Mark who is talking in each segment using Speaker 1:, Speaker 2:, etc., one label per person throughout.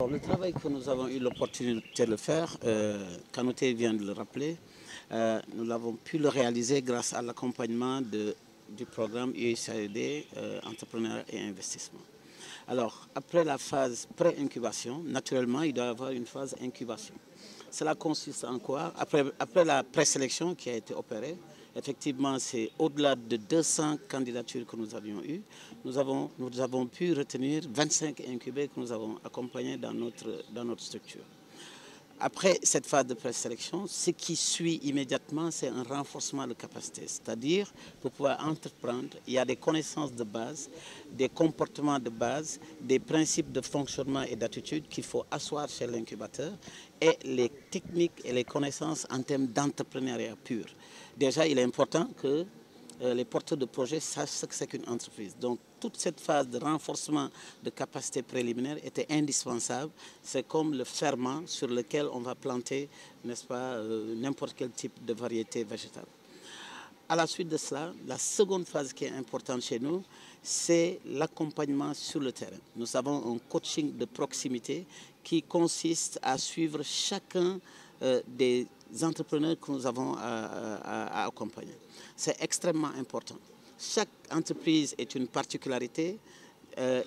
Speaker 1: Alors, le travail que nous avons eu l'opportunité de faire, Kanouté vient de le rappeler, nous l'avons pu le réaliser grâce à l'accompagnement du programme USAID, Entrepreneuriat et Investissement. Alors, après la phase pré-incubation, naturellement, il doit y avoir une phase incubation. Cela consiste en quoi? Après la présélection qui a été opérée, effectivement, c'est au-delà de 200 candidatures que nous avions eues. Nous avons pu retenir 25 incubés que nous avons accompagnés dans notre structure. Après cette phase de présélection, ce qui suit immédiatement, c'est un renforcement de capacité. C'est-à-dire, pour pouvoir entreprendre, il y a des connaissances de base, des comportements de base, des principes de fonctionnement et d'attitude qu'il faut asseoir chez l'incubateur et les techniques et les connaissances en termes d'entrepreneuriat pur. Déjà, il est important que les porteurs de projets sachent ce que c'est qu'une entreprise. Donc, toute cette phase de renforcement de capacité préliminaire était indispensable. C'est comme le ferment sur lequel on va planter, n'est-ce pas, n'importe quel type de variété végétale. À la suite de cela, la seconde phase qui est importante chez nous, c'est l'accompagnement sur le terrain. Nous avons un coaching de proximité qui consiste à suivre chacun des entrepreneurs que nous avons à accompagner. C'est extrêmement important. Chaque entreprise est une particularité,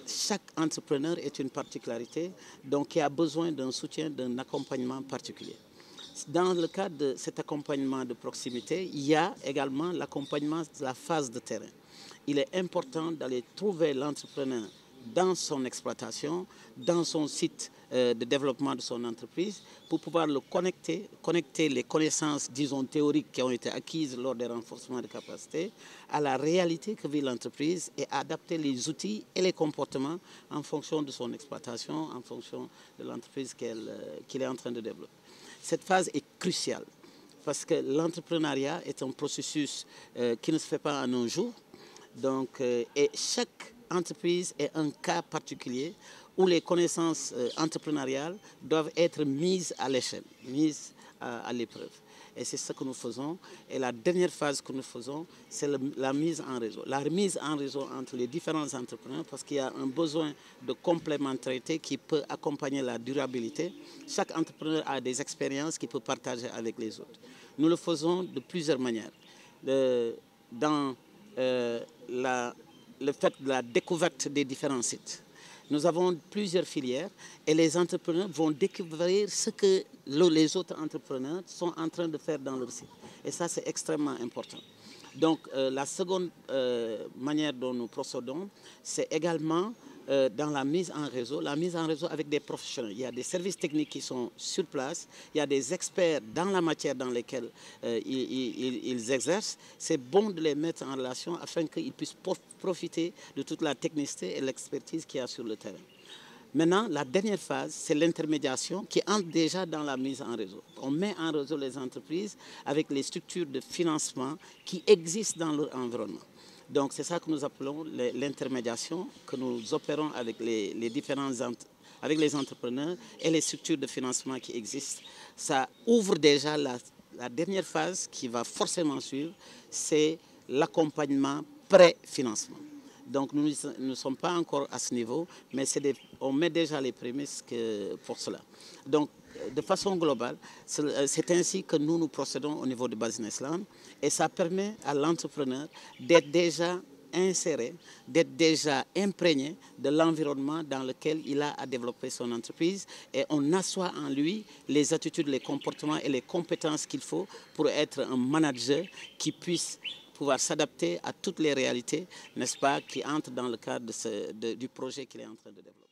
Speaker 1: chaque entrepreneur est une particularité, donc il a besoin d'un soutien, d'un accompagnement particulier. Dans le cadre de cet accompagnement de proximité, il y a également l'accompagnement de la phase de terrain. Il est important d'aller trouver l'entrepreneur dans son exploitation, dans son site de développement de son entreprise, pour pouvoir le connecter les connaissances, disons, théoriques qui ont été acquises lors des renforcements de capacité à la réalité que vit l'entreprise et adapter les outils et les comportements en fonction de son exploitation, en fonction de l'entreprise qu'il est en train de développer. Cette phase est cruciale parce que l'entrepreneuriat est un processus qui ne se fait pas en un jour. Donc, et chaque entreprise est un cas particulier où les connaissances entrepreneuriales doivent être mises à l'échelle, mises à l'épreuve. Et c'est ce que nous faisons. Et la dernière phase que nous faisons, c'est la mise en réseau. La mise en réseau entre les différents entrepreneurs parce qu'il y a un besoin de complémentarité qui peut accompagner la durabilité. Chaque entrepreneur a des expériences qu'il peut partager avec les autres. Nous le faisons de plusieurs manières. Dans le fait de la découverte des différents sites. Nous avons plusieurs filières et les entrepreneurs vont découvrir ce que les autres entrepreneurs sont en train de faire dans leur site. Et ça, c'est extrêmement important. Donc, la seconde manière dont nous procédons, c'est également dans la mise en réseau avec des professionnels. Il y a des services techniques qui sont sur place, il y a des experts dans la matière dans laquelle ils exercent. C'est bon de les mettre en relation afin qu'ils puissent profiter de toute la technicité et l'expertise qu'il y a sur le terrain. Maintenant, la dernière phase, c'est l'intermédiation qui entre déjà dans la mise en réseau. On met en réseau les entreprises avec les structures de financement qui existent dans leur environnement. Donc, c'est ça que nous appelons l'intermédiation, que nous opérons avec avec les entrepreneurs et les structures de financement qui existent. Ça ouvre déjà la dernière phase qui va forcément suivre, c'est l'accompagnement pré-financement. Donc, nous ne sommes pas encore à ce niveau, mais on met déjà les prémices pour cela. Donc, de façon globale, c'est ainsi que nous procédons au niveau de Business Land et ça permet à l'entrepreneur d'être déjà inséré, d'être déjà imprégné de l'environnement dans lequel il a à développer son entreprise et on assoit en lui les attitudes, les comportements et les compétences qu'il faut pour être un manager qui puisse pouvoir s'adapter à toutes les réalités, n'est-ce pas, qui entrent dans le cadre du projet qu'il est en train de développer.